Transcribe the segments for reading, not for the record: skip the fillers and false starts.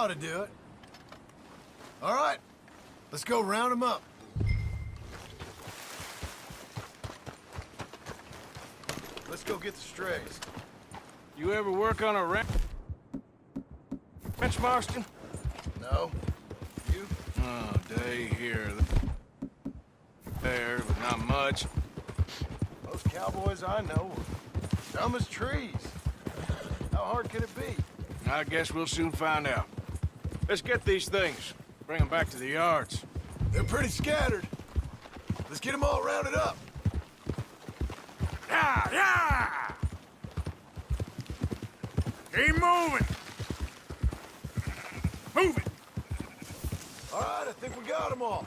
ought to do it. All right, let's go round them up. Let's go get the strays. You ever work on a ranch, Marston? No? You? Oh, day here, there, but not much. Those cowboys I know are dumb as trees. How hard could it be? I guess we'll soon find out. Let's get these things. Bring them back to the yards. They're pretty scattered. Let's get them all rounded up. Yeah, yeah! Keep moving! Move it! All right, I think we got them all.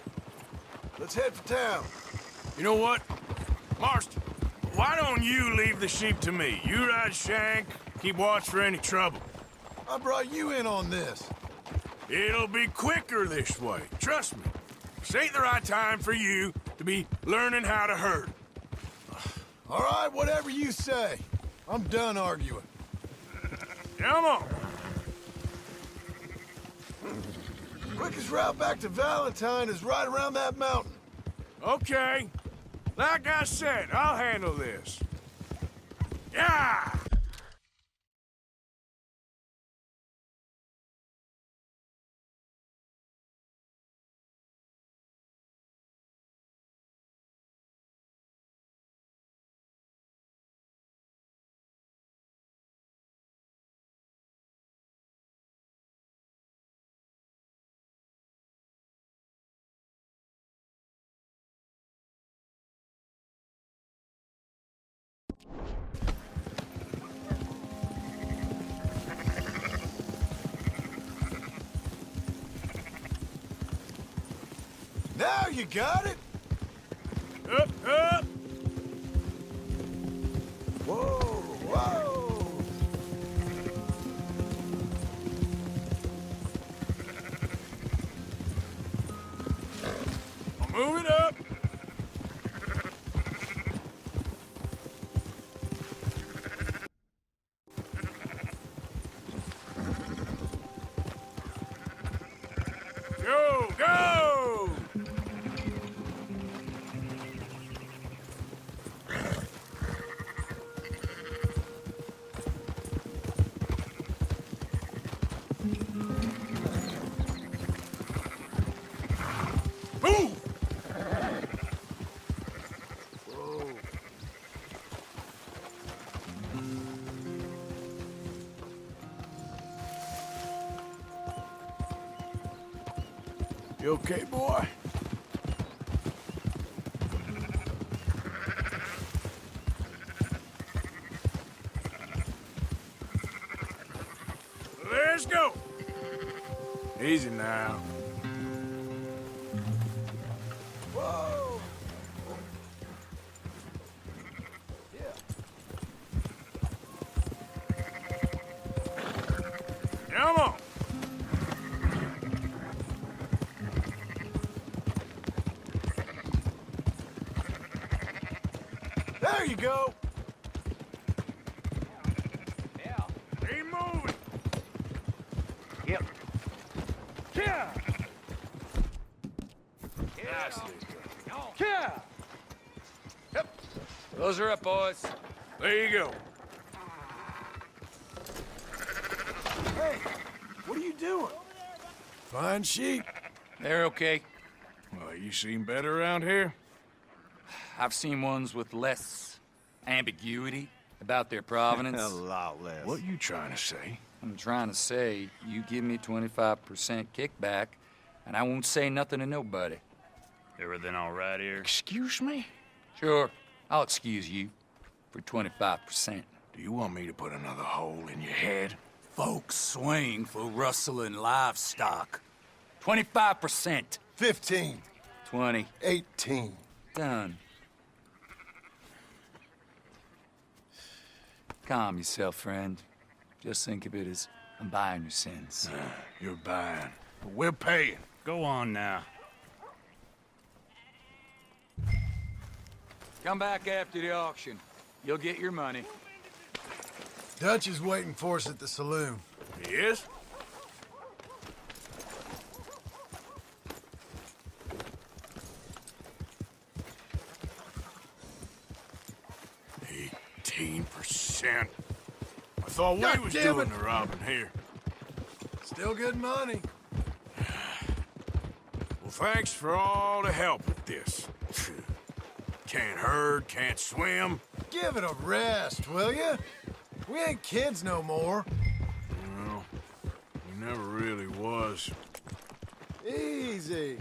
Let's head for town. You know what? Marston, why don't you leave the sheep to me? You ride Shank, keep watch for any trouble. I brought you in on this. It'll be quicker this way, trust me. This ain't the right time for you to be learning how to herd. All right, whatever you say. I'm done arguing. Come on. Quickest route back to Valentine is right around that mountain. Okay. Like I said, I'll handle this. Yeah! Now you got it? Up, up! Whoa, whoa! I'll move it up. Go, go! Move! You okay, boy? Let's go! Easy now. Whoa! Yeah. Come on! There you go! Yeah. Keep moving! Yep. Yeah! Nicely done. Yeah! Those are up, boys. There you go. Hey, what are you doing? Fine sheep. They're okay. Well, you seem better around here? I've seen ones with less ambiguity about their provenance. A lot less. What you trying to say? I'm trying to say, you give me 25% kickback, and I won't say nothing to nobody. Everything all right here? Excuse me? Sure, I'll excuse you for 25%. Do you want me to put another hole in your head? Folks swing for rustling livestock. 25%. 15. 20. 18. Done. Calm yourself, friend. Just think of it as I'm buying your sins. You're buying. But we're paying. Go on now. Come back after the auction. You'll get your money. Dutch is waiting for us at the saloon. He is? 15%. I thought God we was damn doing it. the robbing here. Still good money. Well, thanks for all the help with this. Can't herd, can't swim. Give it a rest, will you? We ain't kids no more. Well, we never really was. Easy.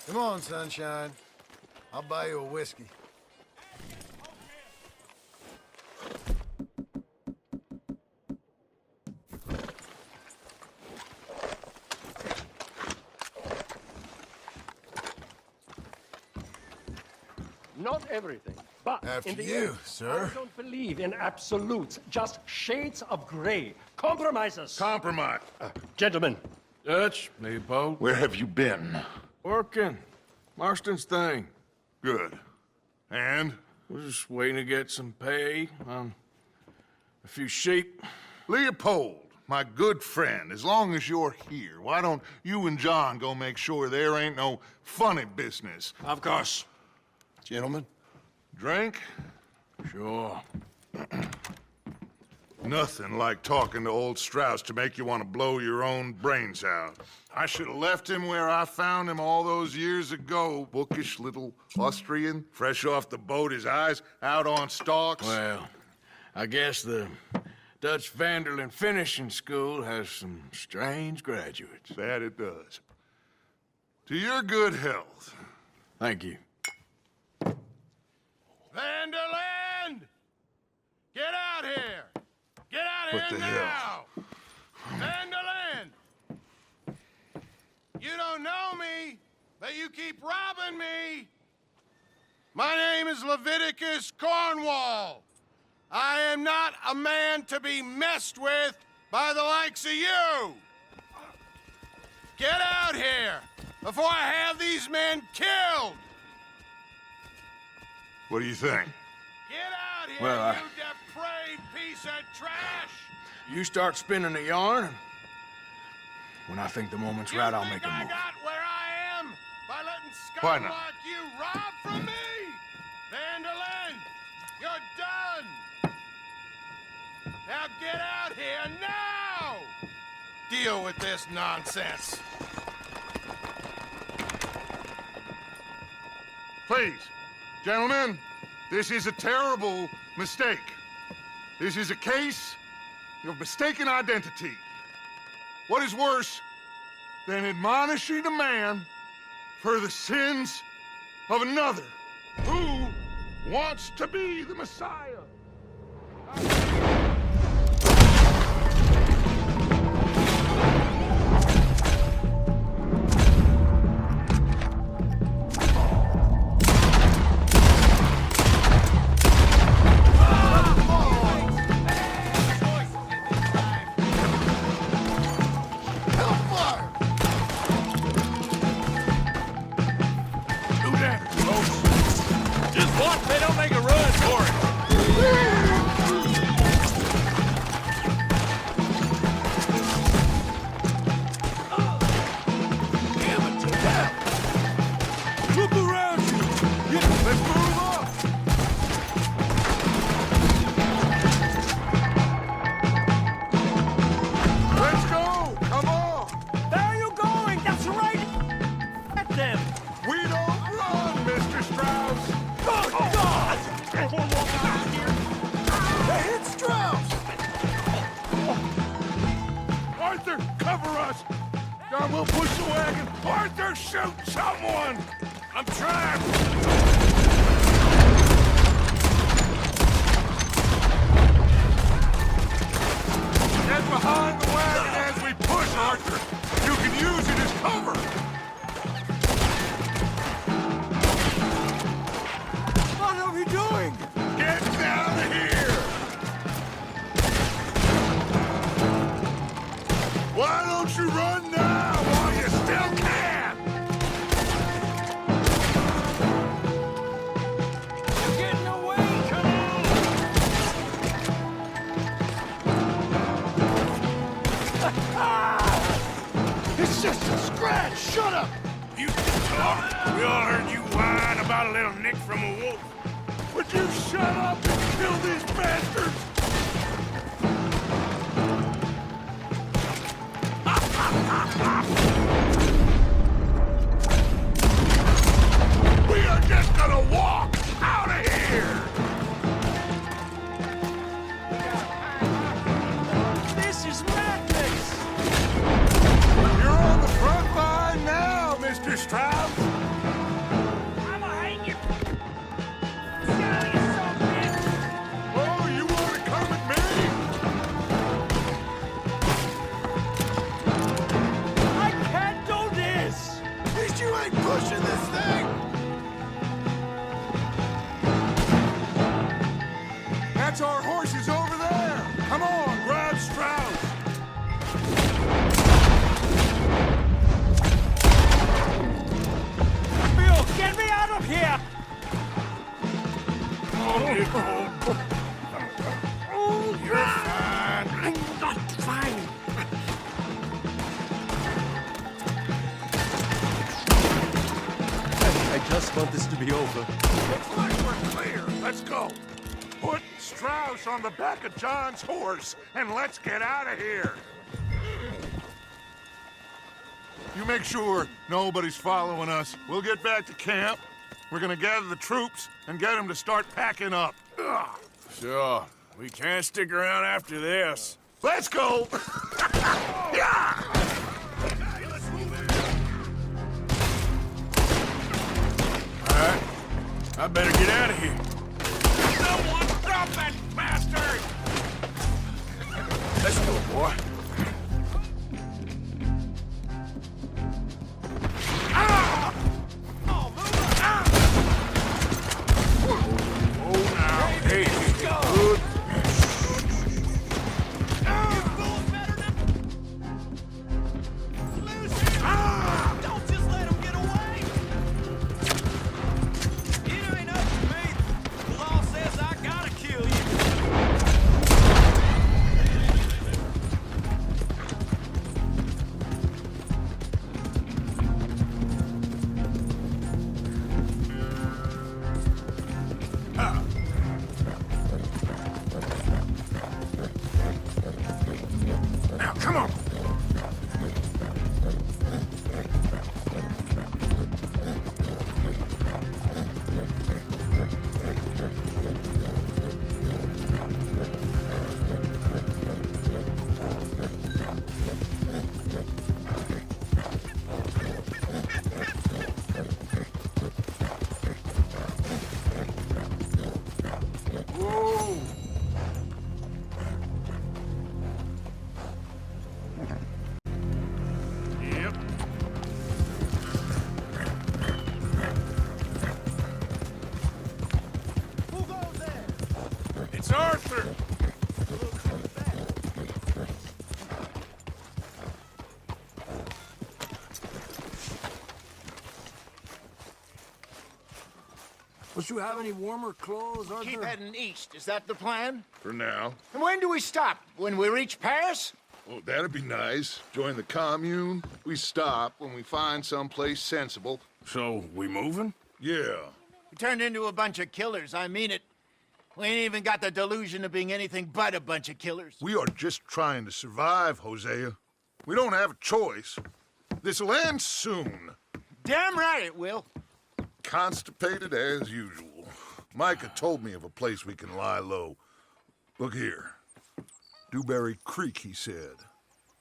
Come on, sunshine. I'll buy you a whiskey. Not everything, but After in the you, end, sir. I don't believe in absolutes, just shades of gray. Compromises. Compromise. Gentlemen, Dutch, Leopold. Where have you been? Working. Marston's thing. Good. And? We're just waiting to get some pay on a few sheep. Leopold, my good friend, as long as you're here, why don't you and John go make sure there ain't no funny business? Of course. Gentlemen. Drink? Sure. Nothing like talking to old Strauss to make you want to blow your own brains out. I should have left him where I found him all those years ago. Bookish little Austrian, fresh off the boat, his eyes out on stalks. Well, I guess the Dutch Vanderlyn Finishing School has some strange graduates. That it does. To your good health. Thank you. Vanderland! Get out here! Get out What here the now! Vanderland! You don't know me, but you keep robbing me! My name is Leviticus Cornwall. I am not a man to be messed with by the likes of you! Get out here before I have these men killed! What do you think? Get out here, Well, you depraved piece of trash! You start spinning the yarn, and when I think the moment's right, I'll make a I move. got where I am by letting Why scum not? like you rob from me? Vanderlyn, you're done! Now get out here now! Deal with this nonsense. Please, gentlemen, this is a terrible mistake. This is a case of mistaken identity. What is worse than admonishing a man for the sins of another who wants to be the Messiah? Hellfire! Do that, folks. Just watch they don't make a run for it. Damn it to death! Look around you! Let's move on! Let's go! Come on! where are you going? That's right. At them. We don't run, Mr. Strauss! Oh, God! They hit Strauss! Arthur, cover us! John, we'll push the wagon. Arthur, shoot someone! I'm trying! Get behind the wagon as we push, Arthur! You can use it as cover! What are we doing? Get down here! Why don't you run now while you still can? heard you whine about a little nick from a wolf. Would you shut up and kill these bastards? We are just gonna walk out of here! This is madness! You're on the front line now, Mr. Strauss! I'ma hang you! Sally, you son of a bitch! Oh, you want to come at me? I can't do this! At least you ain't pushing this thing! That's our horses over there! Come on, grab Strauss! Bill, get me out of here! Oh, you're fine. I'm not fine. I just want this to be over. Looks like we're clear. Let's go. Put Strauss on the back of John's horse, and let's get out of here. You make sure nobody's following us. We'll get back to camp. We're gonna gather the troops and get them to start packing up. Ugh. Sure. We can't stick around after this. Let's go! Yeah! All right. I better get out of here. Someone stop that bastard! Let's go, boy. Ah! Oh, move on! Oh, now. Hey, good. Don't just let him get away! It ain't up to me. The law says I gotta kill you. Now, come on. Whoa! Yep. Who goes there? It's Arthur! Don't you have any warmer clothes, Arthur? Keep heading east. Is that the plan? For now. And when do we stop? When we reach Paris? Oh, that'd be nice. Join the commune. We stop when we find someplace sensible. So, we moving? Yeah. We turned into a bunch of killers. I mean it. We ain't even got the delusion of being anything but a bunch of killers. We are just trying to survive, Hosea. We don't have a choice. This'll end soon. Damn right it will. Constipated as usual. Micah told me of a place we can lie low. Look here. Dewberry Creek, he said.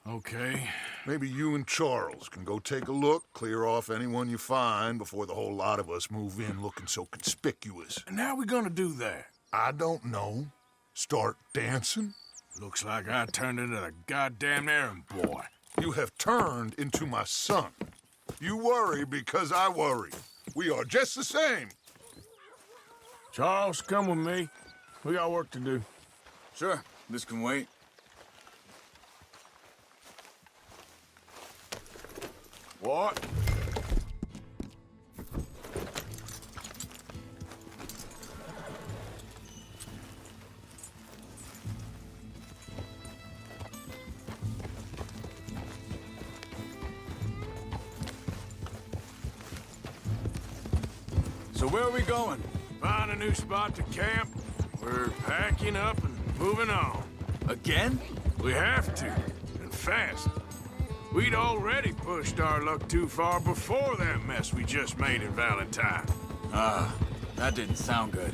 Okay. Maybe you and Charles can go take a look, clear off anyone you find before the whole lot of us move in looking so conspicuous. And how we gonna do that? I don't know. Start dancing? Looks like I turned into the goddamn errand boy. You have turned into my son. You worry because I worry. We are just the same. Charles, come with me. We got work to do. Sure, this can wait. What? So where are we going? Find a new spot to camp. We're packing up and moving on. Again? We have to, and fast. We'd already pushed our luck too far before that mess we just made in Valentine. That didn't sound good.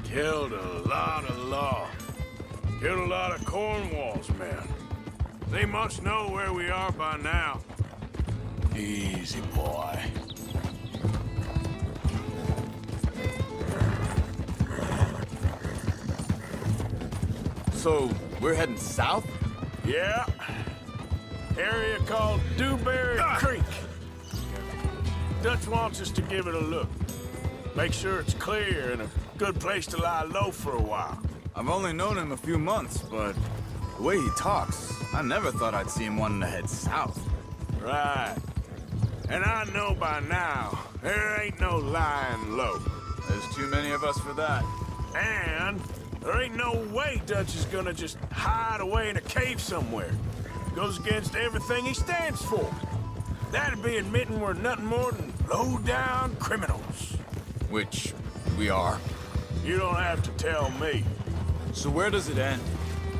Killed a lot of law. Killed a lot of Cornwall's men. They must know where we are by now. Easy, boy. So, we're heading south? Yeah. Area called Dewberry Creek. Dutch wants us to give it a look. Make sure it's clear and a good place to lie low for a while. I've only known him a few months, but the way he talks, I never thought I'd see him wanting to head south. Right. And I know by now, there ain't no lying low. There's too many of us for that. And there ain't no way Dutch is gonna just hide away in a cave somewhere. Goes against everything he stands for. That'd be admitting we're nothing more than low-down criminals. Which we are. You don't have to tell me. So where does it end?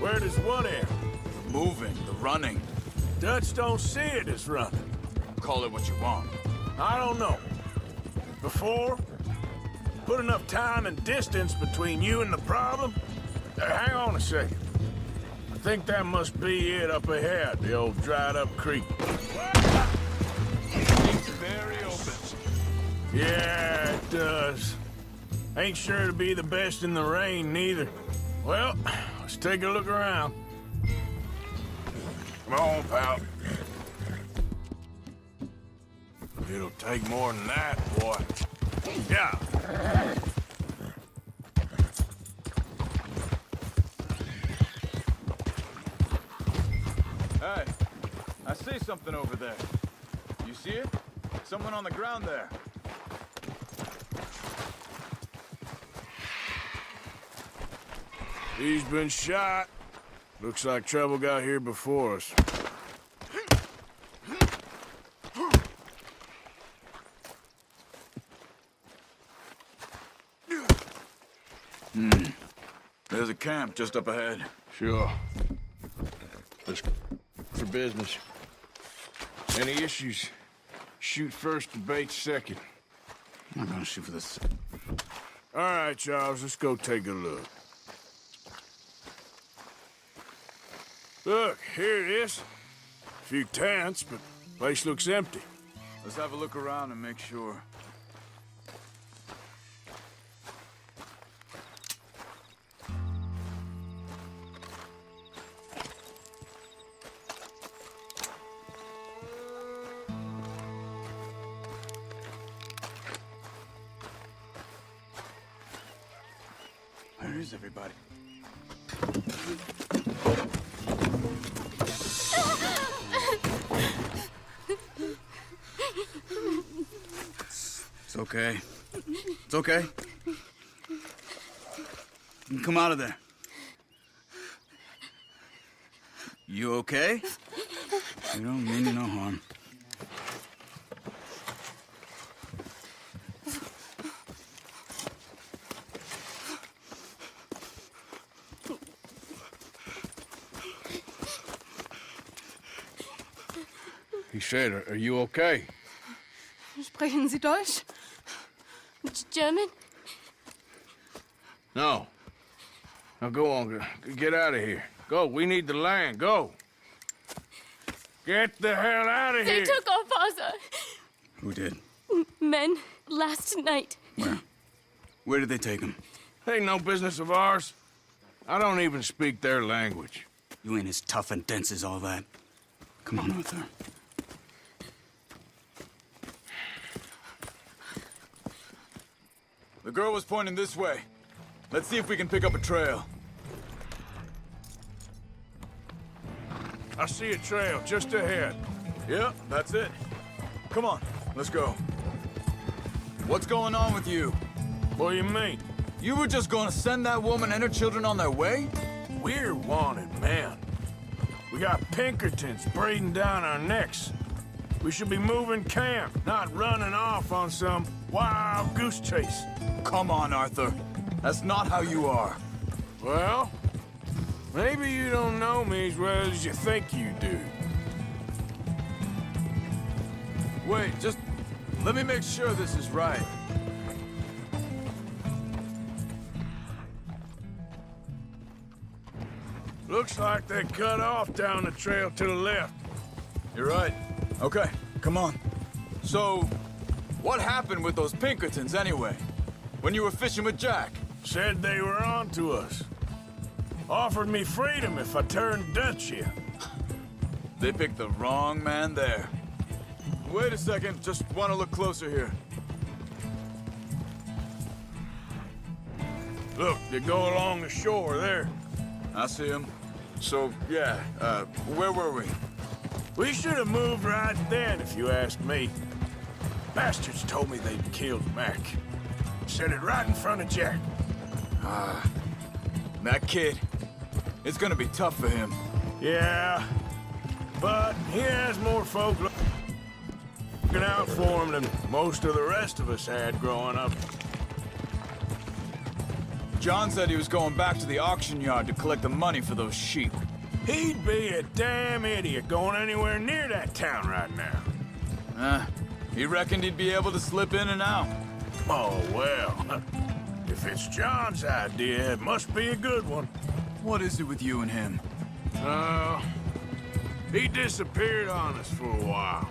Where does what end? The moving, the running. Dutch don't see it as running. Call it what you want. I don't know. Before, put enough time and distance between you and the problem. Hang on a second. I think that must be it up ahead, the old dried-up creek. Seems very open. Yeah, it does. Ain't sure to be the best in the rain, neither. Well, let's take a look around. Come on, pal. It'll take more than that, boy. Yeah. Hey, I see something over there. You see it? Someone on the ground there. He's been shot. Looks like trouble got here before us. There's a camp just up ahead. Sure. Just for business. Any issues? Shoot first and bait second. I'm not gonna shoot for this. All right, Charles, let's go take a look. Look, here it is. A few tents, but the place looks empty. Let's have a look around and make sure. Where is everybody? It's okay. It's okay. You can come out of there. You okay? You don't mean you no harm. He said, are you okay? Sprechen Sie Deutsch? German? No. Now go on, get out of here. Go, we need the land, go. Get the hell out of They here. took our father. Who did? Men, last night. Where? Where did they take him? Ain't no business of ours. I don't even speak their language. You ain't as tough and dense as all that. Come on, Arthur. The girl was pointing this way. Let's see if we can pick up a trail. I see a trail just ahead. Yep, that's it. Come on, let's go. What's going on with you? What do you mean? You were just gonna send that woman and her children on their way? We're wanted men. We got Pinkertons breathing down our necks. We should be moving camp, not running off on some wild goose chase. Come on, Arthur. That's not how you are. Well, maybe you don't know me as well as you think you do. Wait, just let me make sure this is right. Looks like they cut off down the trail to the left. You're right. Okay, come on. So, what happened with those Pinkertons anyway? When you were fishing with Jack? Said they were on to us. Offered me freedom if I turned Dutch here. They picked the wrong man there. Wait a second, just want to look closer here. Look, they go along the shore there. I see him. So, yeah, where were we? We should have moved right then, if you ask me. Bastards told me they'd killed Mac. Said it right in front of Jack. That kid. It's gonna be tough for him. Yeah, but he has more folk looking out for him than most of the rest of us had growing up. John said he was going back to the auction yard to collect the money for those sheep. He'd be a damn idiot going anywhere near that town right now. He reckoned he'd be able to slip in and out. Oh, well. If it's John's idea, it must be a good one. What is it with you and him? He disappeared on us for a while.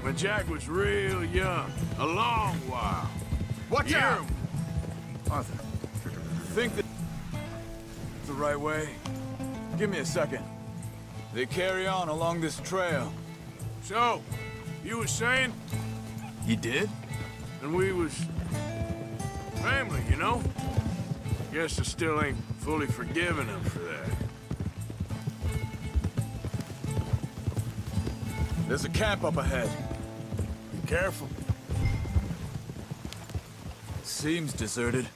When Jack was real young. A long while. Watch You- out! Arthur, think that the right way? Give me a second. They carry on along this trail. So, you was saying? He did? And we was family, you know? Guess I still ain't fully forgiven him for that. There's a camp up ahead. Be careful. Seems deserted.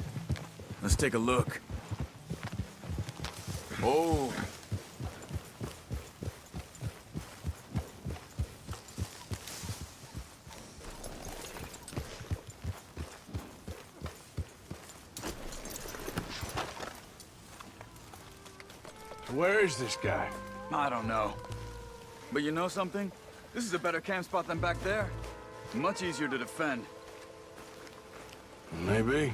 Let's take a look. Oh. Where is this guy? I don't know. But you know something? This is a better camp spot than back there. Much easier to defend. Maybe.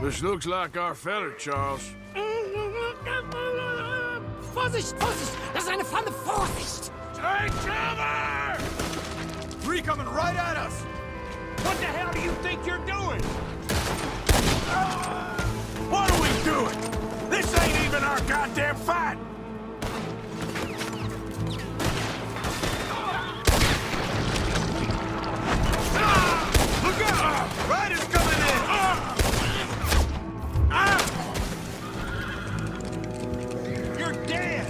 This looks like our feller, Charles. Vorsicht, Vorsicht! Das ist eine Pfanne! Vorsicht! Take cover! Three coming right at us! What the hell do you think you're doing? What are we doing? This ain't even our goddamn fight! Look out! Riders coming in! You're dead!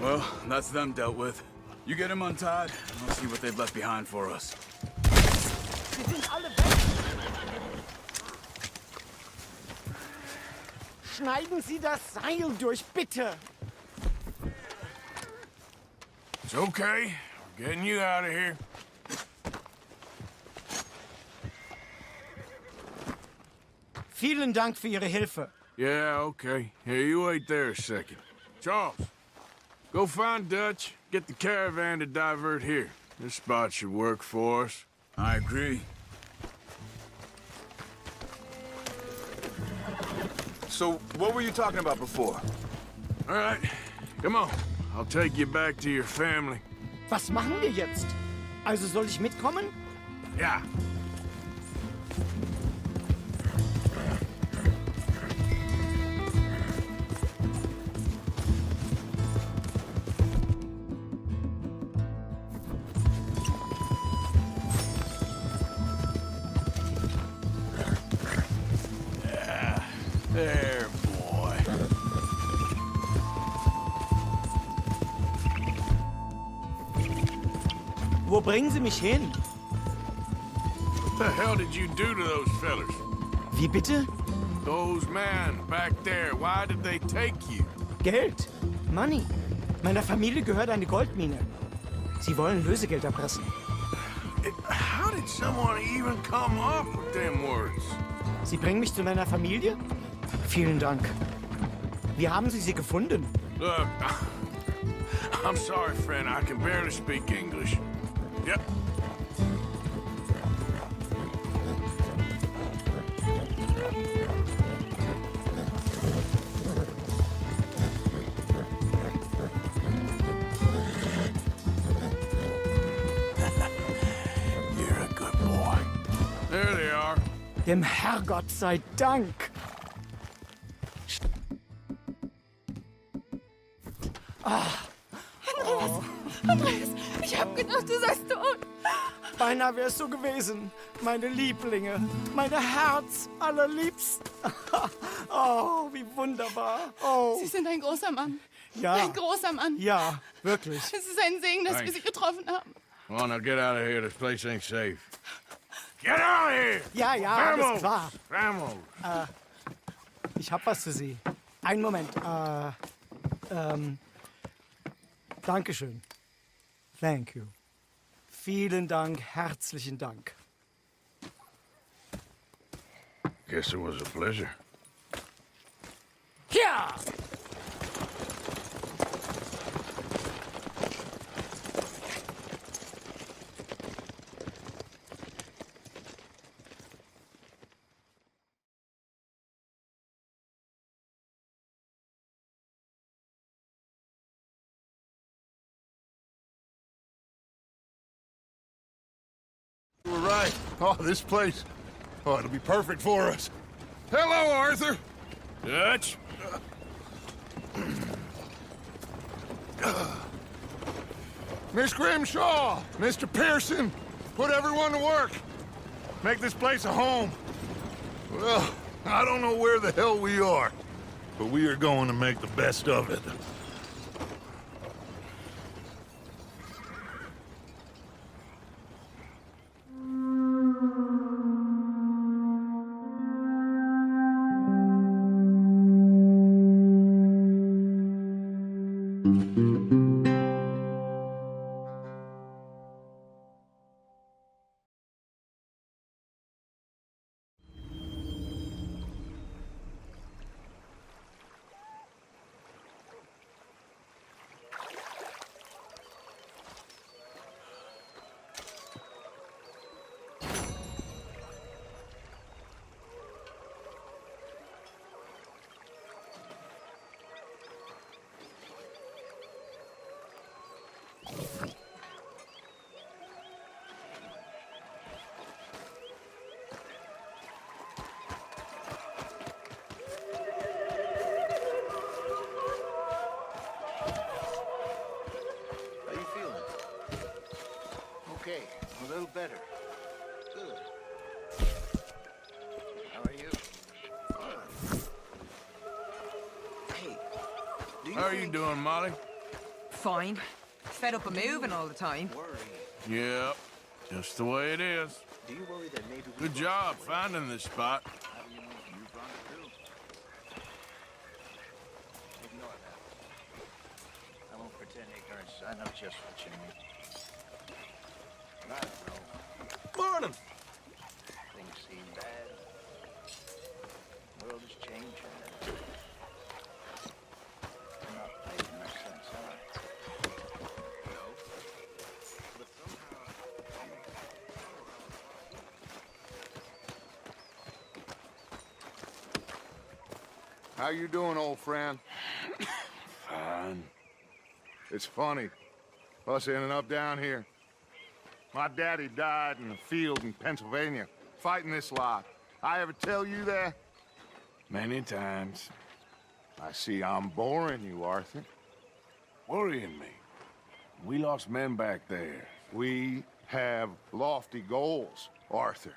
Well, that's them dealt with. You get them untied, and I'll see what they've left behind for us. Sie sind alle weg! Schneiden Sie das Seil durch, bitte! It's okay. We're getting you out of here. Vielen Dank für Ihre Hilfe. Yeah, okay. Here, you wait there a second. Charles, go find Dutch. Get the caravan to divert here. This spot should work for us. I agree. So, what were you talking about before? All right, come on. I'll take you back to your family. Was machen wir jetzt? Also soll ich mitkommen? Yeah. There, boy. Wo bringen Sie mich hin? What the hell did you do to those fellers? Wie bitte? Those men back there, why did they take you? Geld. Money. Meiner Familie gehört eine Goldmine. Sie wollen Lösegeld erpressen. How did someone even come up with them words? Sie bringen mich zu meiner Familie? Vielen Dank. Wie haben Sie sie gefunden? Look, I'm sorry, friend. I can barely speak English. Yep. You're a good boy. There they are. Dem Herrgott sei Dank. Andreas, ich hab gedacht, du seist tot. Beinahe wär's so gewesen. Meine Lieblinge. Meine Herz allerliebsten. Oh, wie wunderbar. Oh. Sie sind ein großer Mann. Ja. Ein großer Mann. Ja, wirklich. Es ist ein Segen, dass wir Sie getroffen haben. Well, now get out of here. This place ain't safe. Get out of here! Ja, ja, alles klar. Vamos! Ich hab was für Sie. Einen Moment. Dankeschön. Thank you. Vielen Dank, herzlichen Dank. Guess it was a pleasure. Ja! You were right. Oh, this place. Oh, it'll be perfect for us. Hello, Arthur. Dutch? Miss Grimshaw, Mr. Pearson, put everyone to work. Make this place a home. Well, I don't know where the hell we are, but we are going to make the best of it. How you feeling? Okay, a little better. Good. How are you? Hey, do you How are you doing, Molly? Fine. Fed up of moving all the time. worry? Yep. Just the way it is. Do you worry that maybe we Good job finding this spot. How do you know you've run through? Ignore that. I won't pretend ignorance. I know just what you mean. I don't know. Morning. Things seem bad. The world is changing. I'm not making much sense, am I? No. But somehow... How you doing, old friend? Fine. It's funny. Us ending up down here. My daddy died in the field in Pennsylvania, fighting this lot. I ever tell you that? Many times. I see I'm boring you, Arthur. Worrying me. We lost men back there. We have lofty goals, Arthur.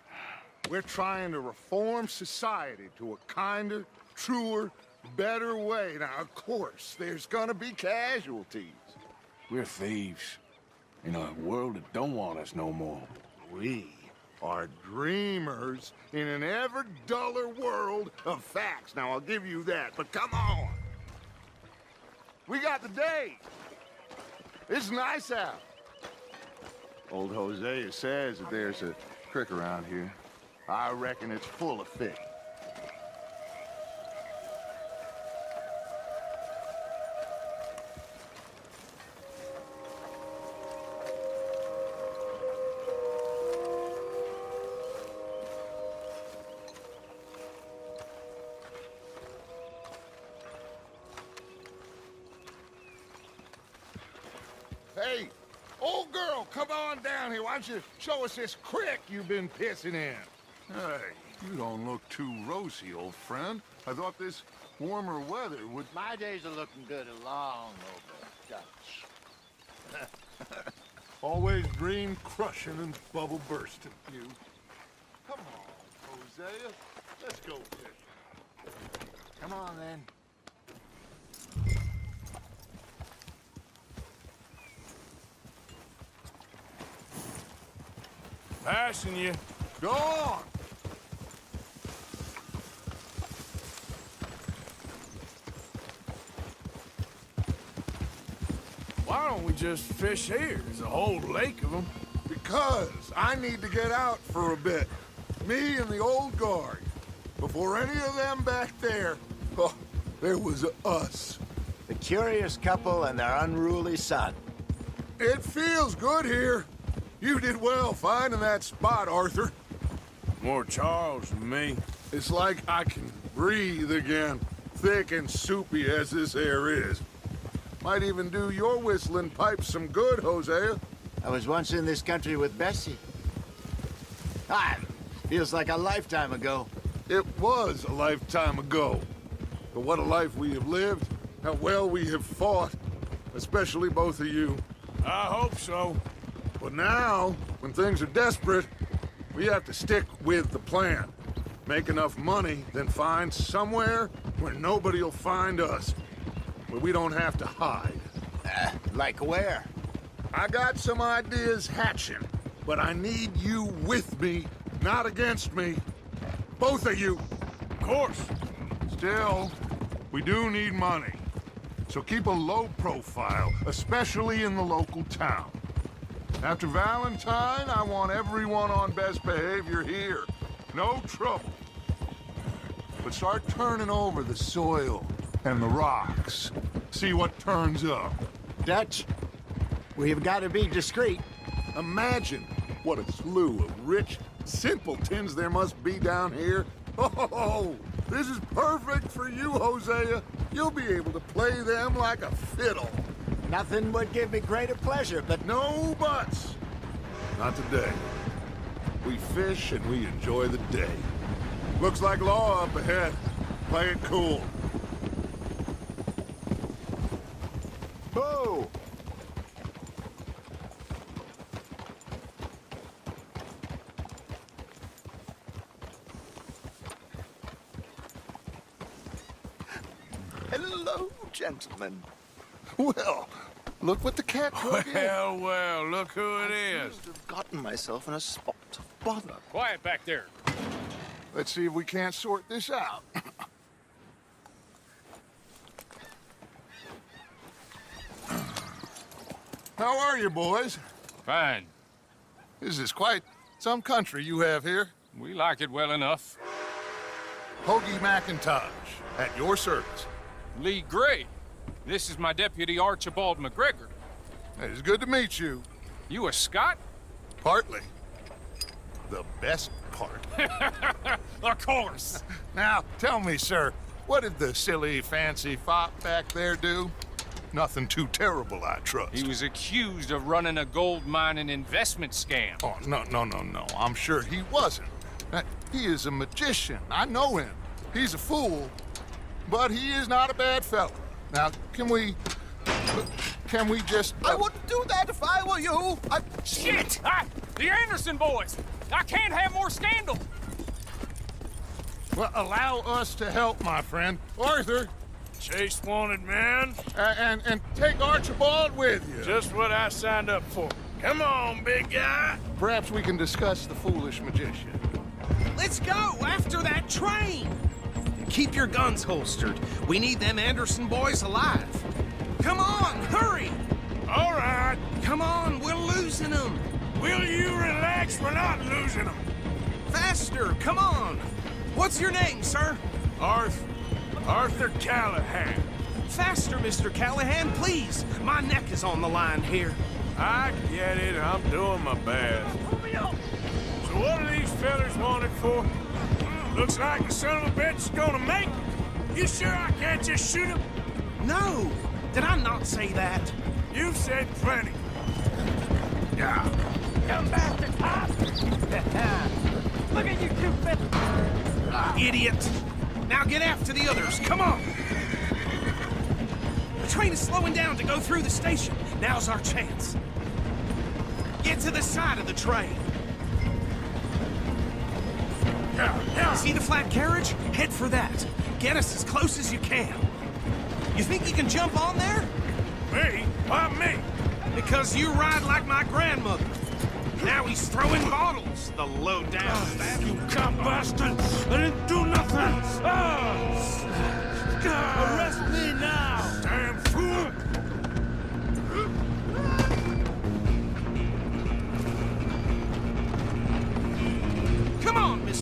We're trying to reform society to a kinder, truer, better way. Now, of course, there's gonna be casualties. We're thieves. In a world that don't want us no more. We are dreamers in an ever duller world of facts. Now, I'll give you that, but come on. We got the day. It's nice out. Old Hosea says that there's a creek around here. I reckon it's full of fish. Hey, old girl, come on down here. Why don't you show us this creek you've been pissing in? Hey, you don't look too rosy, old friend. I thought this warmer weather would... My days are looking good along over Dutch. Always dream crushing and bubble bursting, you. Come on, Hosea. Let's go fishing. Come on, then. Passing you. Go on! Why don't we just fish here? There's a whole lake of them. Because I need to get out for a bit. Me and the old guard. Before any of them back there, oh, there was us. The curious couple and their unruly son. It feels good here. You did well finding that spot, Arthur. More Charles than me. It's like I can breathe again, thick and soupy as this air is. Might even do your whistling pipes some good, Hosea. I was once in this country with Bessie. Ah, feels like a lifetime ago. It was a lifetime ago. But what a life we have lived, how well we have fought, especially both of you. I hope so. But now, when things are desperate, we have to stick with the plan. Make enough money, then find somewhere where nobody will find us. Where we don't have to hide. Like where? I got some ideas hatching, but I need you with me, not against me. Both of you. Of course. Still, we do need money. So keep a low profile, especially in the local town. After Valentine, I want everyone on best behavior here. No trouble. But start turning over the soil and the rocks. See what turns up. Dutch, we've got to be discreet. Imagine what a slew of rich simpletons there must be down here. Oh, this is perfect for you, Hosea. You'll be able to play them like a fiddle. Nothing would give me greater pleasure, but no buts. Not today. We fish and we enjoy the day. Looks like law up ahead. Play it cool. Boo! Hello, gentlemen. Well, look what the cat took in. Well, look who it is. I've gotten myself in a spot of bother. Quiet back there. Let's see if we can't sort this out. How are you, boys? Fine. This is quite some country you have here. We like it well enough. Hoagie McIntosh, at your service. Lee Gray. This is my deputy, Archibald McGregor. It's good to meet you. You a Scot? Partly. The best part. Of course. Now, tell me, sir, what did the silly, fancy fop back there do? Nothing too terrible, I trust. He was accused of running a gold mining investment scam. Oh, no. I'm sure he wasn't. He is a magician. I know him. He's a fool, but he is not a bad fellow. Now, can we just... I wouldn't do that if I were you. Shit! The Anderson boys! I can't have more scandal! Well, allow us to help, my friend. Arthur! Chase wanted man. And take Archibald with you. Just what I signed up for. Come on, big guy. Perhaps we can discuss the foolish magician. Let's go after that train! Keep your guns holstered. We need them Anderson boys alive. Come on, hurry! All right. Come on, we're losing them. Will you relax? We're not losing them. Faster, come on. What's your name, sir? Arthur Callahan. Faster, Mr. Callahan, please. My neck is on the line here. I get it. I'm doing my best. So what are these fellas wanted for? Looks like the son of a bitch is gonna make it. You sure I can't just shoot him? No! Did I not say that? You've said plenty. Yeah. Come back to top! Look at you two bit! Idiot! Now get after the others, come on! The train is slowing down to go through the station. Now's our chance. Get to the side of the train. See the flat carriage? Head for that. Get us as close as you can. You think you can jump on there? Me? Why me? Because you ride like my grandmother. Now he's throwing bottles, the low-down bastard. You cop bastard! I didn't do nothing! Arrest me now! Damn fool! Come on, Miss...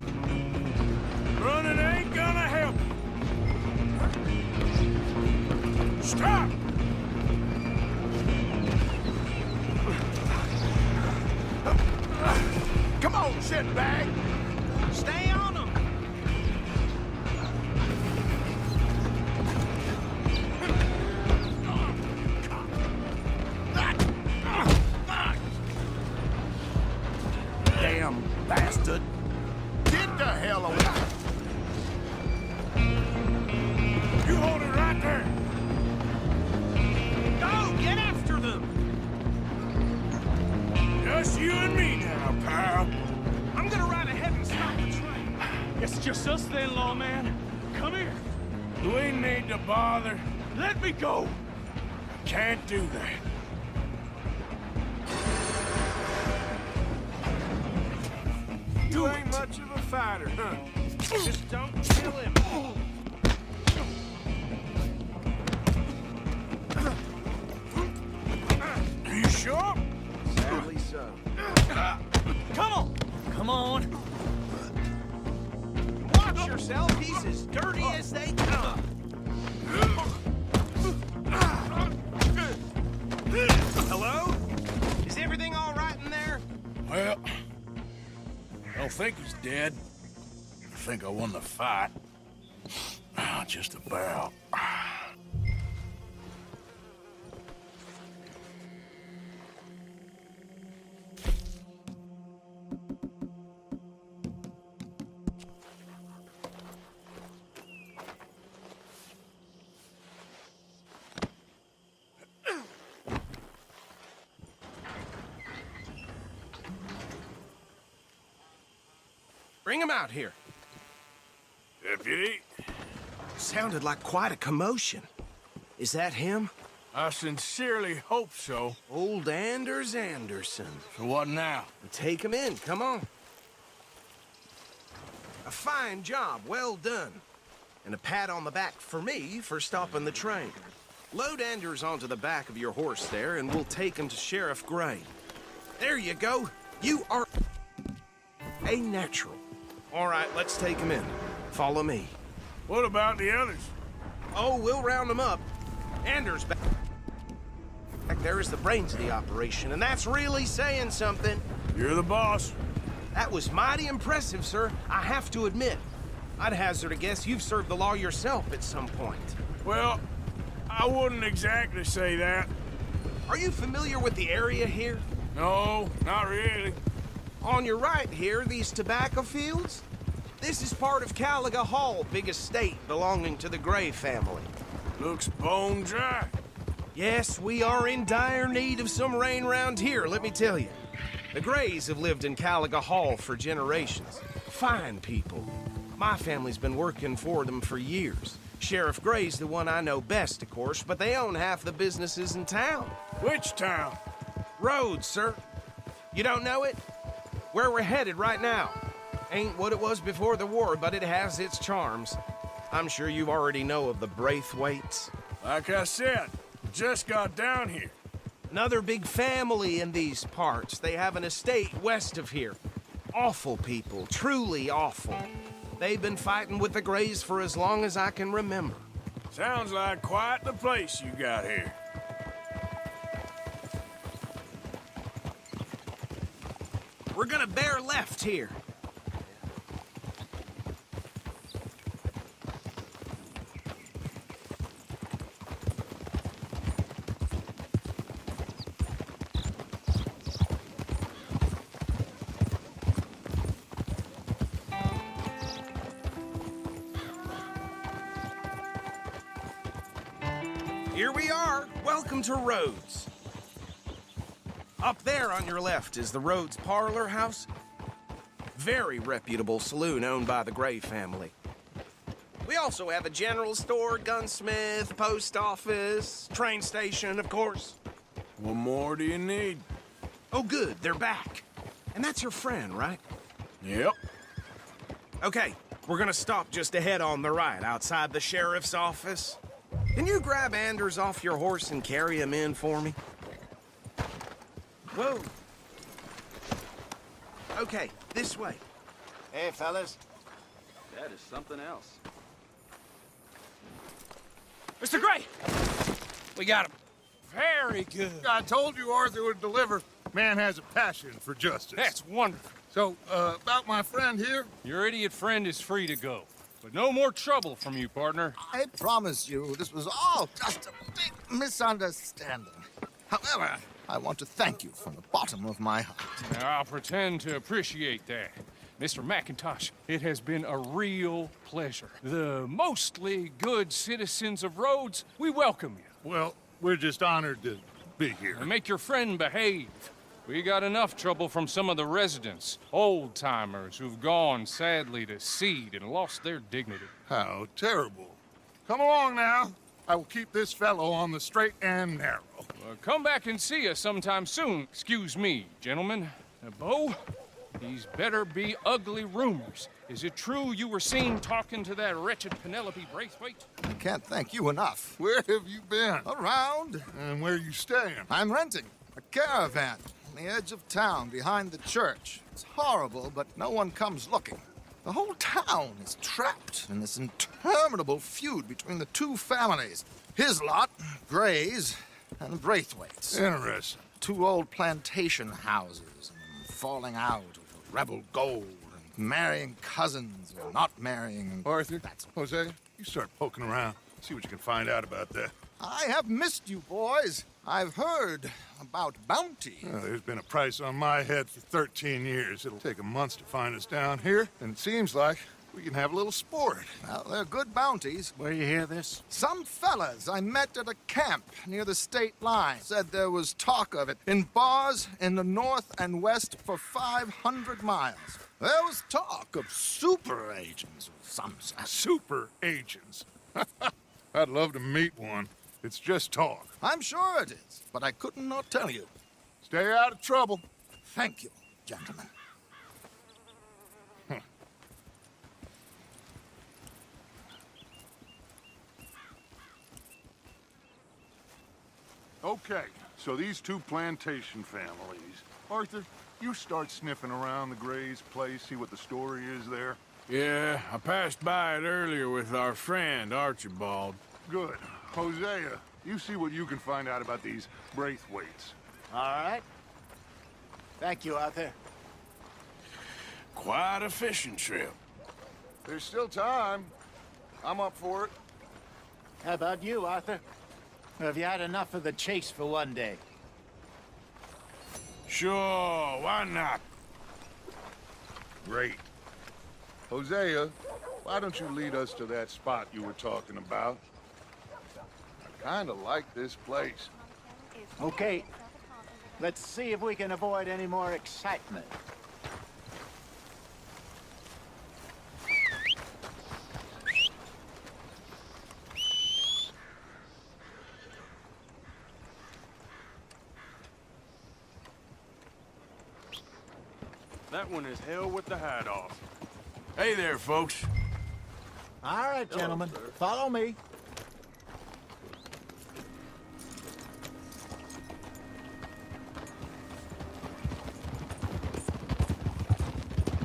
Running ain't gonna help. Stop! Come on, shitbag! Stay on them! Damn bastard! Get the hell away! You hold it right there! Go, get after them! Just you and me now, pal. I'm gonna ride ahead and stop the train. Guess it's just us then, lawman. Come here. We need to bother. Let me go. Can't do that. You ain't much of a fighter, huh? Just don't kill him. Are you sure? Sadly so. Come on. Come on. Watch yourself. He's as dirty as they come. Hello? Is everything all right in there? Well, I don't think he's dead. I think I won the fight. Just about. Bring him out here. Deputy? Sounded like quite a commotion. Is that him? I sincerely hope so. Old Anders Anderson. So what now? Take him in, come on. A fine job, well done. And a pat on the back for me for stopping the train. Load Anders onto the back of your horse there, and we'll take him to Sheriff Gray. There you go. You are a natural. All right, let's take him in. Follow me. What about the others? Oh, we'll round them up. Anders back there is the brains of the operation, and that's really saying something. You're the boss. That was mighty impressive, sir. I have to admit. I'd hazard a guess you've served the law yourself at some point. Well, I wouldn't exactly say that. Are you familiar with the area here? No, not really. On your right here, these tobacco fields? This is part of Caliga Hall, big estate belonging to the Gray family. Looks bone dry. Yes, we are in dire need of some rain round here, let me tell you. The Grays have lived in Caliga Hall for generations. Fine people. My family's been working for them for years. Sheriff Gray's the one I know best, of course, but they own half the businesses in town. Which town? Rhodes, sir. You don't know it? Where we're headed right now. Ain't what it was before the war, but it has its charms. I'm sure you already know of the Braithwaites. Like I said, just got down here. Another big family in these parts. They have an estate west of here. Awful people, truly awful. They've been fighting with the Greys for as long as I can remember. Sounds like quite the place you got here. We're gonna bear left here. Here we are. Welcome to Rhodes. Up there on your left is the Rhodes Parlor House. Very reputable saloon owned by the Gray family. We also have a general store, gunsmith, post office, train station, of course. What more do you need? Oh, good. They're back. And that's your friend, right? Yep. Okay, we're gonna stop just ahead on the right, outside the sheriff's office. Can you grab Anders off your horse and carry him in for me? Whoa. Okay, this way. Hey, fellas. That is something else. Mr. Gray! We got him. Very good. I told you Arthur would deliver. Man has a passion for justice. That's wonderful. So, about my friend here? Your idiot friend is free to go. But no more trouble from you, partner. I promise you this was all just a big misunderstanding. However, I want to thank you from the bottom of my heart. Now, I'll pretend to appreciate that. Mr. McIntosh, it has been a real pleasure. The mostly good citizens of Rhodes, we welcome you. Well, we're just honored to be here. And make your friend behave. We got enough trouble from some of the residents, old-timers who've gone, sadly, to seed and lost their dignity. How terrible. Come along now. I will keep this fellow on the straight and narrow. Come back and see us sometime soon. Excuse me, gentlemen. Bo, these better be ugly rumors. Is it true you were seen talking to that wretched Penelope Braithwaite? I can't thank you enough. Where have you been? Around. And where you staying? I'm renting a caravan on the edge of town behind the church. It's horrible, but no one comes looking. The whole town is trapped in this interminable feud between the two families. His lot, Grays, and Braithwaite's. Interesting. Two old plantation houses, and falling out over rebel gold, and marrying cousins or not marrying. Arthur, Jose, you start poking around. See what you can find out about that. I have missed you, boys. I've heard about bounty. Well, there's been a price on my head for 13 years. It'll take a month to find us down here, and it seems like we can have a little sport. Well, they're good bounties. Where you hear this? Some fellas I met at a camp near the state line said there was talk of it in bars in the north and west for 500 miles. There was talk of super agents of some sort. Super agents? I'd love to meet one. It's just talk. I'm sure it is, but I couldn't not tell you. Stay out of trouble. Thank you, gentlemen. Okay, so these two plantation families. Arthur, you start sniffing around the Grays' place, see what the story is there. Yeah, I passed by it earlier with our friend, Archibald. Good. Hosea, you see what you can find out about these Braithwaites. All right. Thank you, Arthur. Quite a fishing trip. There's still time. I'm up for it. How about you, Arthur? Have you had enough of the chase for one day? Sure, why not? Great. Hosea, why don't you lead us to that spot you were talking about? I kind of like this place. Okay. Let's see if we can avoid any more excitement. That one is hell with the hat off. Hey there, folks. All right, gentlemen. Follow me.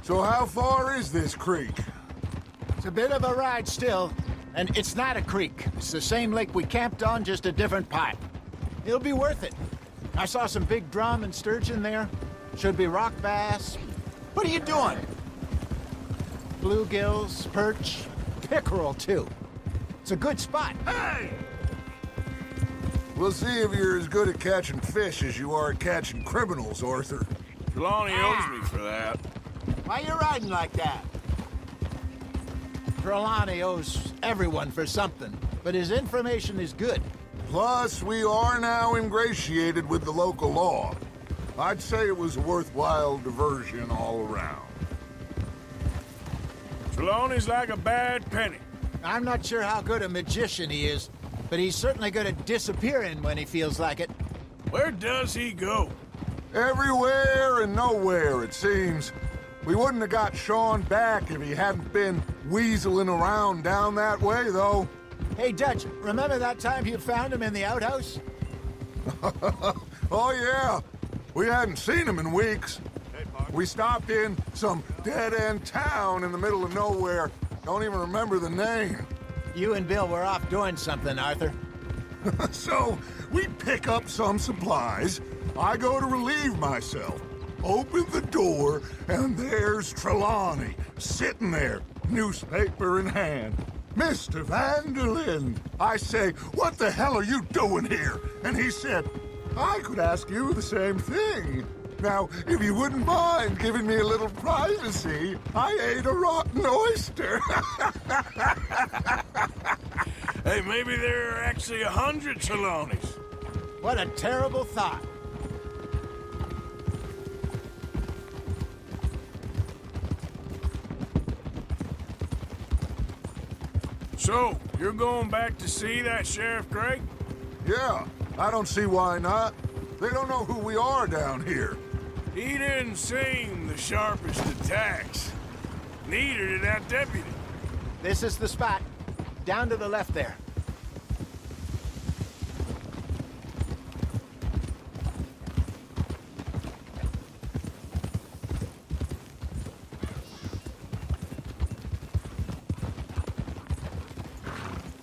So how far is this creek? It's a bit of a ride still, and it's not a creek. It's the same lake we camped on, just a different pipe. It'll be worth it. I saw some big drum and sturgeon there. Should be rock bass. What are you doing? Bluegills, perch, pickerel, too. It's a good spot. Hey! We'll see if you're as good at catching fish as you are at catching criminals, Arthur. Trelawney owes me for that. Why you riding like that? Trelawney owes everyone for something, but his information is good. Plus, we are now ingratiated with the local law. I'd say it was a worthwhile diversion all around. Trelawney's like a bad penny. I'm not sure how good a magician he is, but he's certainly good at disappearing when he feels like it. Where does he go? Everywhere and nowhere, it seems. We wouldn't have got Sean back if he hadn't been weaseling around down that way, though. Hey, Dutch, remember that time you found him in the outhouse? Oh, yeah. We hadn't seen him in weeks. We stopped in some dead-end town in the middle of nowhere. Don't even remember the name. You and Bill were off doing something, Arthur. So, we pick up some supplies. I go to relieve myself. Open the door, and there's Trelawney, sitting there, newspaper in hand. Mr. Van der Linde. I say, what the hell are you doing here? And he said, I could ask you the same thing. Now, if you wouldn't mind giving me a little privacy, I ate a rotten oyster. Hey, maybe there are actually 100 Trelawneys. What a terrible thought. So, you're going back to see that Sheriff Gray? Yeah, I don't see why not. They don't know who we are down here. He didn't seem the sharpest attacks. Neither did that deputy. This is the spot. Down to the left there.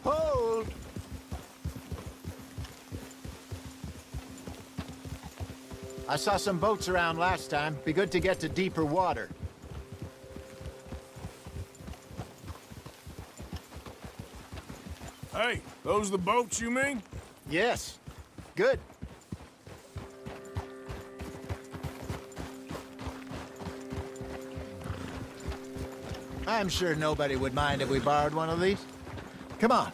Hold! I saw some boats around last time. Be good to get to deeper water. Hey, those the boats you mean? Yes. Good. I'm sure nobody would mind if we borrowed one of these. Come on.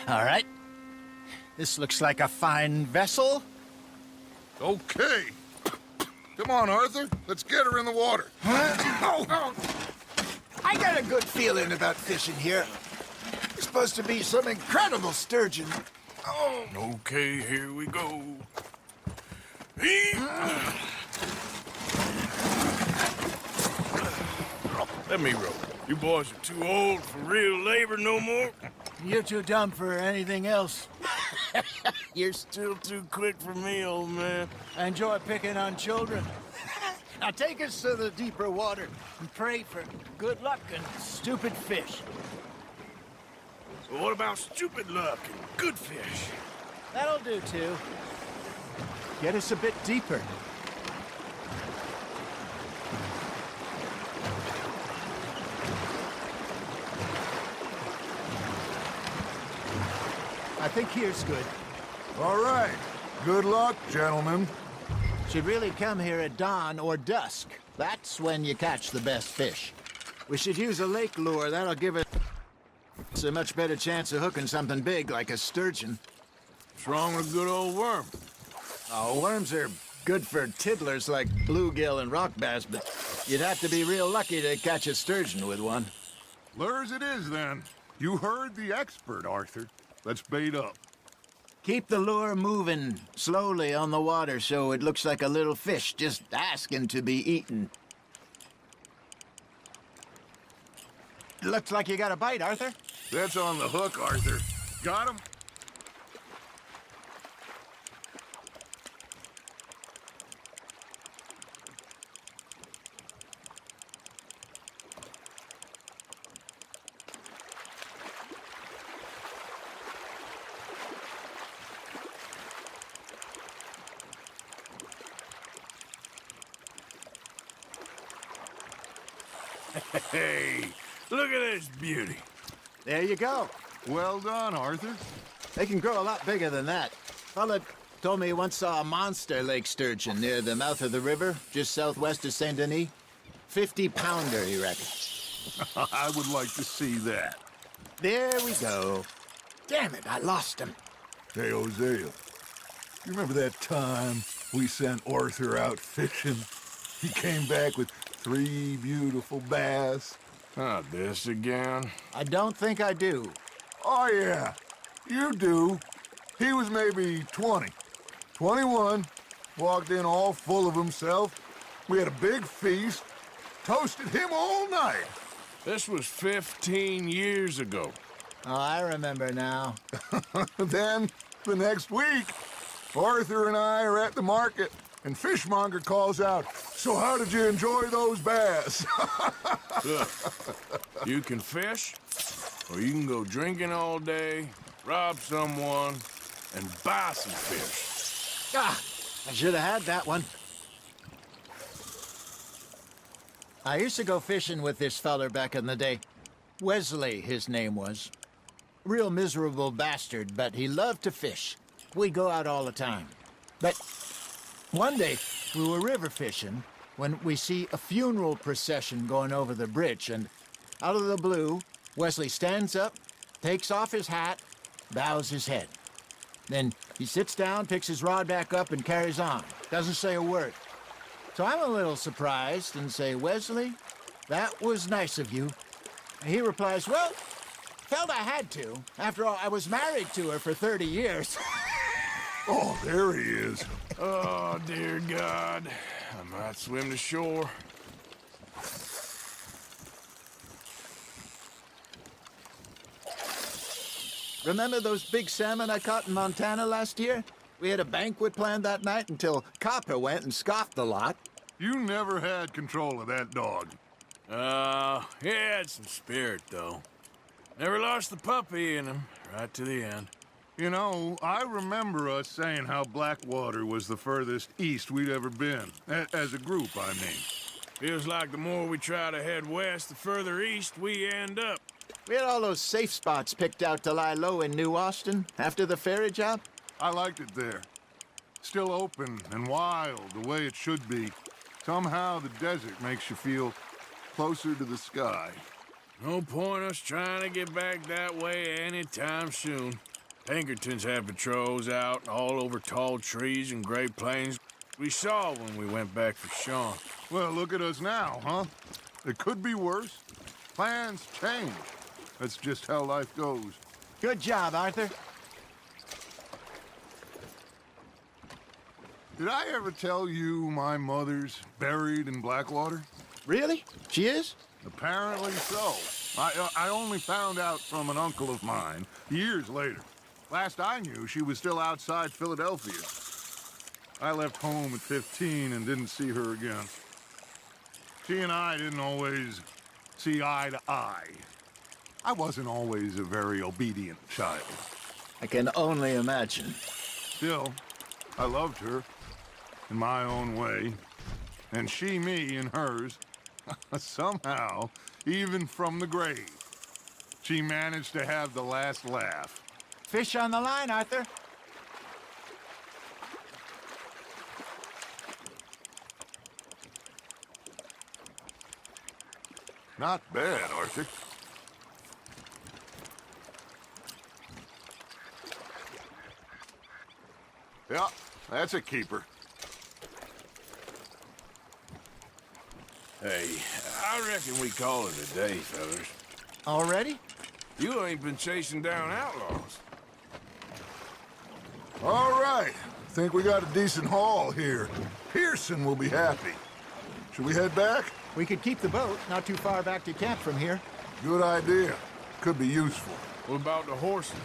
All right. This looks like a fine vessel. Okay. Come on, Arthur. Let's get her in the water. I got a good feeling about fishing here. It's supposed to be some incredible sturgeon. Oh. Okay, here we go. Let me row. You boys are too old for real labor no more. You're too dumb for anything else. You're still too quick for me, old man. I enjoy picking on children. Now take us to the deeper water and pray for good luck and stupid fish. Well, what about stupid luck and good fish? That'll do, too. Get us a bit deeper. I think here's good. All right. Good luck, gentlemen. Should really come here at dawn or dusk. That's when you catch the best fish. We should use a lake lure. That'll give us a much better chance of hooking something big like a sturgeon. What's wrong with a good old worm? Oh, worms are good for tiddlers like bluegill and rock bass, but you'd have to be real lucky to catch a sturgeon with one. Lures it is, then. You heard the expert, Arthur. Let's bait up. Keep the lure moving slowly on the water so it looks like a little fish just asking to be eaten. Looks like you got a bite, Arthur. That's on the hook, Arthur. Got him? Hey, look at this beauty. There you go. Well done, Arthur. They can grow a lot bigger than that. Fella told me he once saw a monster lake sturgeon near the mouth of the river, just southwest of Saint Denis. 50-pounder, he reckons. I would like to see that. There we go. Damn it, I lost him. Hey, Hosea, you remember that time we sent Arthur out fishing? He came back with 3 beautiful bass. Not this again. I don't think I do. Oh, yeah, you do. He was maybe 20, 21, walked in all full of himself. We had a big feast, toasted him all night. This was 15 years ago. Oh, I remember now. Then, the next week, Arthur and I are at the market, and Fishmonger calls out, "So how did you enjoy those bass?" Look, you can fish, or you can go drinking all day, rob someone, and buy some fish. Ah, I should have had that one. I used to go fishing with this feller back in the day. Wesley, his name was. Real miserable bastard, but he loved to fish. We'd go out all the time. But one day, we were river fishing when we see a funeral procession going over the bridge, and out of the blue, Wesley stands up, takes off his hat, bows his head. Then he sits down, picks his rod back up, and carries on. Doesn't say a word. So I'm a little surprised and say, "Wesley, that was nice of you." And he replies, "Well, felt I had to. After all, I was married to her for 30 years. Oh, there he is. Oh, dear God. I might swim to shore. Remember those big salmon I caught in Montana last year? We had a banquet planned that night until Copper went and scoffed a lot. You never had control of that dog. He had some spirit, though. Never lost the puppy in him, right to the end. You know, I remember us saying how Blackwater was the furthest east we'd ever been. As a group, I mean. Feels like the more we try to head west, the further east we end up. We had all those safe spots picked out to lie low in New Austin after the ferry job. I liked it there. Still open and wild, the way it should be. Somehow the desert makes you feel closer to the sky. No point us trying to get back that way anytime soon. Pinkertons had patrols out all over tall trees and Great Plains. We saw when we went back for Sean. Well, look at us now, huh? It could be worse. Plans change. That's just how life goes. Good job, Arthur. Did I ever tell you my mother's buried in Blackwater? Really? She is? Apparently so. I only found out from an uncle of mine years later. Last I knew, she was still outside Philadelphia. I left home at 15 and didn't see her again. She and I didn't always see eye to eye. I wasn't always a very obedient child. I can only imagine. Still, I loved her in my own way, and she me in hers. Somehow, even from the grave, she managed to have the last laugh. Fish on the line, Arthur. Not bad, Arthur. Yeah, That's a keeper. Hey, I reckon we call it a day, fellas. Already? You ain't been chasing down outlaws. All right. Think we got a decent haul here. Pearson will be happy. Should we head back? We could keep the boat not too far back to camp from here. Good idea. Could be useful. What about the horses?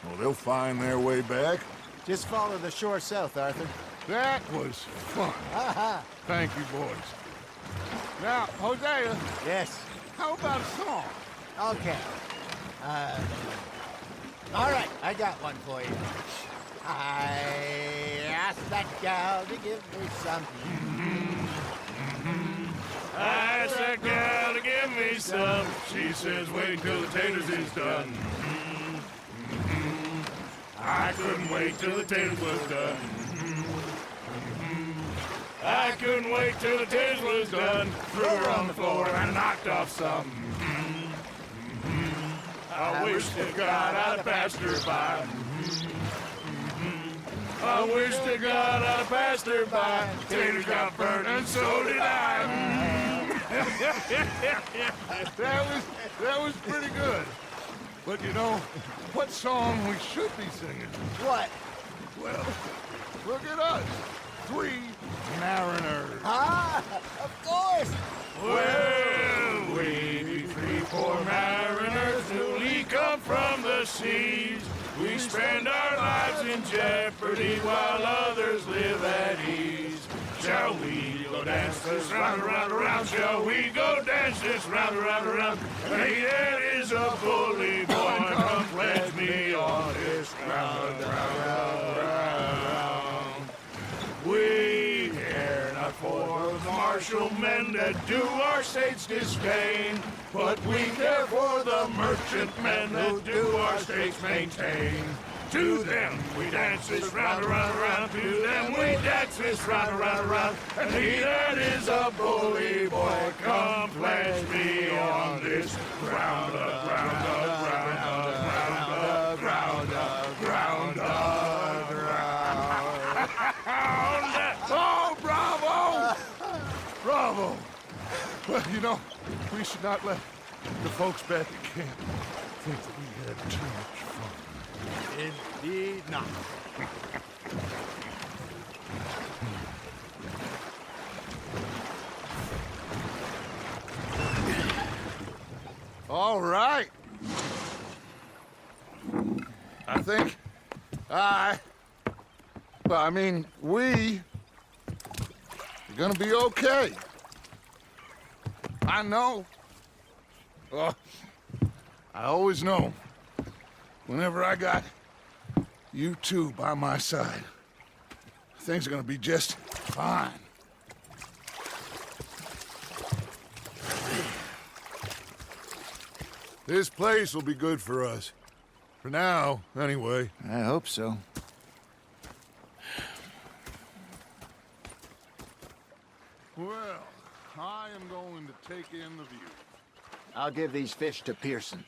Well, they'll find their way back. Just follow the shore south, Arthur. That was fun. Thank you, boys. Now, Hosea, Yes. how about a song? Okay. All right, I got one for you. I asked that gal to give me some. I asked that gal to give me some. She says, wait till the taters is done. I couldn't wait till the taters was done. I couldn't wait till the taters was done. Threw her on the floor and knocked off some. I wish to God I'd passed her by. I wish to God I'd passed her by. Taters got burnt and so did I. That was pretty good. But you know, what song we should be singing? What? Well, look at us. 3 mariners. Ah, of course. Well, we be 3 poor mariners newly come from the seas. We spend our lives in jeopardy while others live at ease. Shall we go dance this round, around, around? Shall we go dance this round, around, around? Hey, that is a bully boy. Come pledge me on this round, round, round, round. We care not for the martial men that do our state's disdain, but we care for the merchant men that do our states maintain. To them we dance this round, around, around. To them we dance this round, around, around. And he that is a bully boy, come pledge me on this round up, round up, round up, round up, round up, round up, round up. Oh, bravo! Bravo! Well, you know, we should not let the folks back at camp think that we had too much fun. Indeed not. All right. I think we are gonna be okay. I know. I always know. Whenever I got you two by my side, things are gonna be just fine. This place will be good for us. For now, anyway. I hope so. Well, I am going to take in the view. I'll give these fish to Pearson.